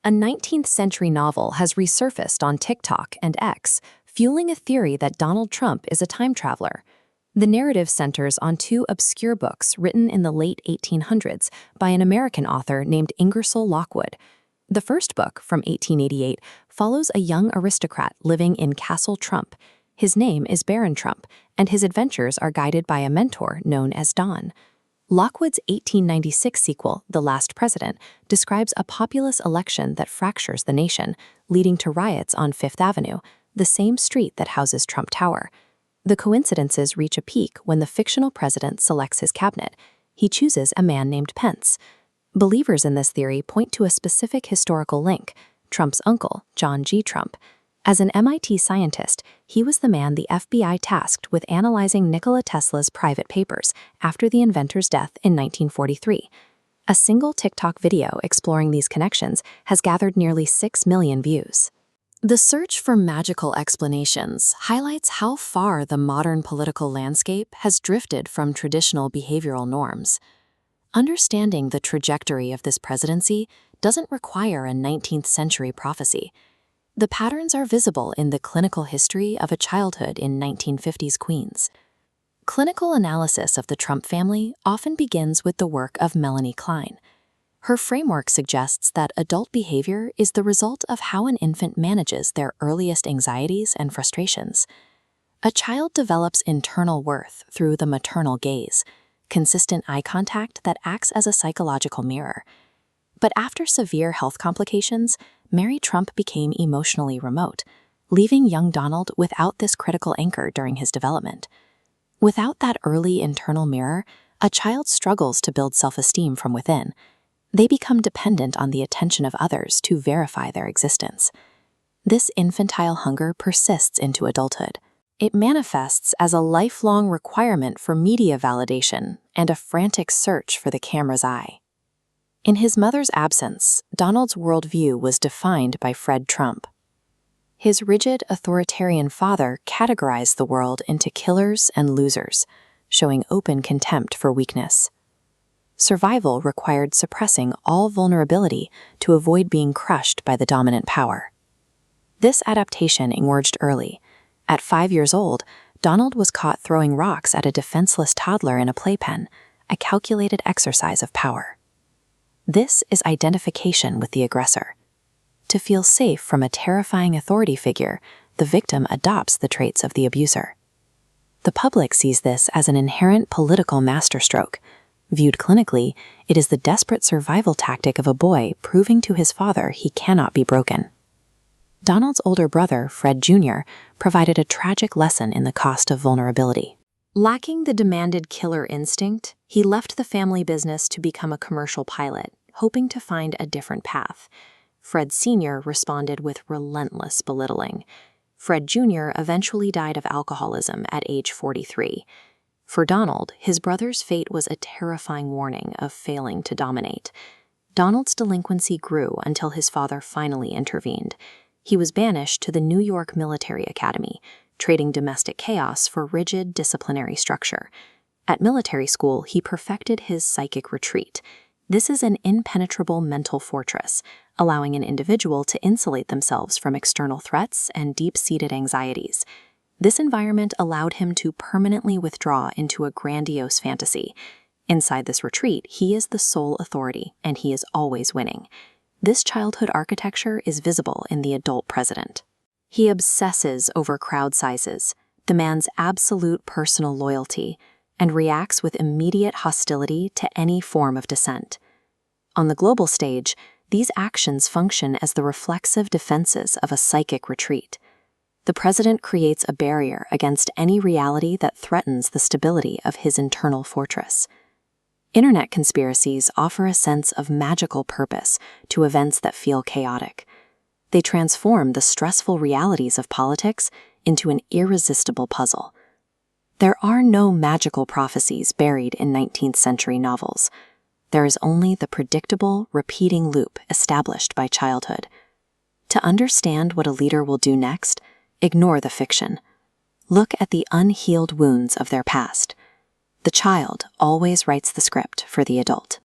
A 19th century novel has resurfaced on TikTok and X, fueling a theory that Donald Trump is a time traveler. The narrative centers on two obscure books written in the late 1800s by an American author named Ingersoll Lockwood. The first book, from 1888, follows a young aristocrat living in Castle Trump. His name is Barron Trump, and his adventures are guided by a mentor known as Don. Lockwood's 1896 sequel, The Last President, describes a populist election that fractures the nation, leading to riots on Fifth Avenue, the same street that houses Trump Tower. The coincidences reach a peak when the fictional president selects his cabinet. He chooses a man named Pence. Believers in this theory point to a specific historical link: Trump's uncle, John G. Trump. As an MIT scientist, he was the man the FBI tasked with analyzing Nikola Tesla's private papers after the inventor's death in 1943. A single TikTok video exploring these connections has gathered nearly 6 million views. The search for magical explanations highlights how far the modern political landscape has drifted from traditional behavioral norms. Understanding the trajectory of this presidency doesn't require a 19th century prophecy. The patterns are visible in the clinical history of a childhood in 1950s Queens. Clinical analysis of the Trump family often begins with the work of Melanie Klein. Her framework suggests that adult behavior is the result of how an infant manages their earliest anxieties and frustrations. A child develops internal worth through the maternal gaze, consistent eye contact that acts as a psychological mirror. But after severe health complications, Mary Trump became emotionally remote, leaving young Donald without this critical anchor during his development. Without that early internal mirror, a child struggles to build self-esteem from within. They become dependent on the attention of others to verify their existence. This infantile hunger persists into adulthood. It manifests as a lifelong requirement for media validation and a frantic search for the camera's eye. In his mother's absence, Donald's worldview was defined by Fred Trump. His rigid, authoritarian father categorized the world into killers and losers, showing open contempt for weakness. Survival required suppressing all vulnerability to avoid being crushed by the dominant power. This adaptation emerged early. At 5 years old, Donald was caught throwing rocks at a defenseless toddler in a playpen, a calculated exercise of power. This is identification with the aggressor. To feel safe from a terrifying authority figure, the victim adopts the traits of the abuser. The public sees this as an inherent political masterstroke. Viewed clinically, it is the desperate survival tactic of a boy proving to his father he cannot be broken. Donald's older brother, Fred Jr., provided a tragic lesson in the cost of vulnerability. Lacking the demanded killer instinct, he left the family business to become a commercial pilot, hoping to find a different path. Fred Sr. responded with relentless belittling. Fred Jr. eventually died of alcoholism at age 43. For Donald, his brother's fate was a terrifying warning of failing to dominate. Donald's delinquency grew until his father finally intervened. He was banished to the New York Military Academy, trading domestic chaos for rigid disciplinary structure. At military school, he perfected his psychic retreat. This is an impenetrable mental fortress, allowing an individual to insulate themselves from external threats and deep-seated anxieties. This environment allowed him to permanently withdraw into a grandiose fantasy. Inside this retreat, he is the sole authority, and he is always winning. This childhood architecture is visible in the adult president. He obsesses over crowd sizes, demands absolute personal loyalty, and reacts with immediate hostility to any form of dissent. On the global stage, these actions function as the reflexive defenses of a psychic retreat. The president creates a barrier against any reality that threatens the stability of his internal fortress. Internet conspiracies offer a sense of magical purpose to events that feel chaotic. They transform the stressful realities of politics into an irresistible puzzle. There are no magical prophecies buried in 19th century novels. There is only the predictable, repeating loop established by childhood. To understand what a leader will do next, ignore the fiction. Look at the unhealed wounds of their past. The child always writes the script for the adult.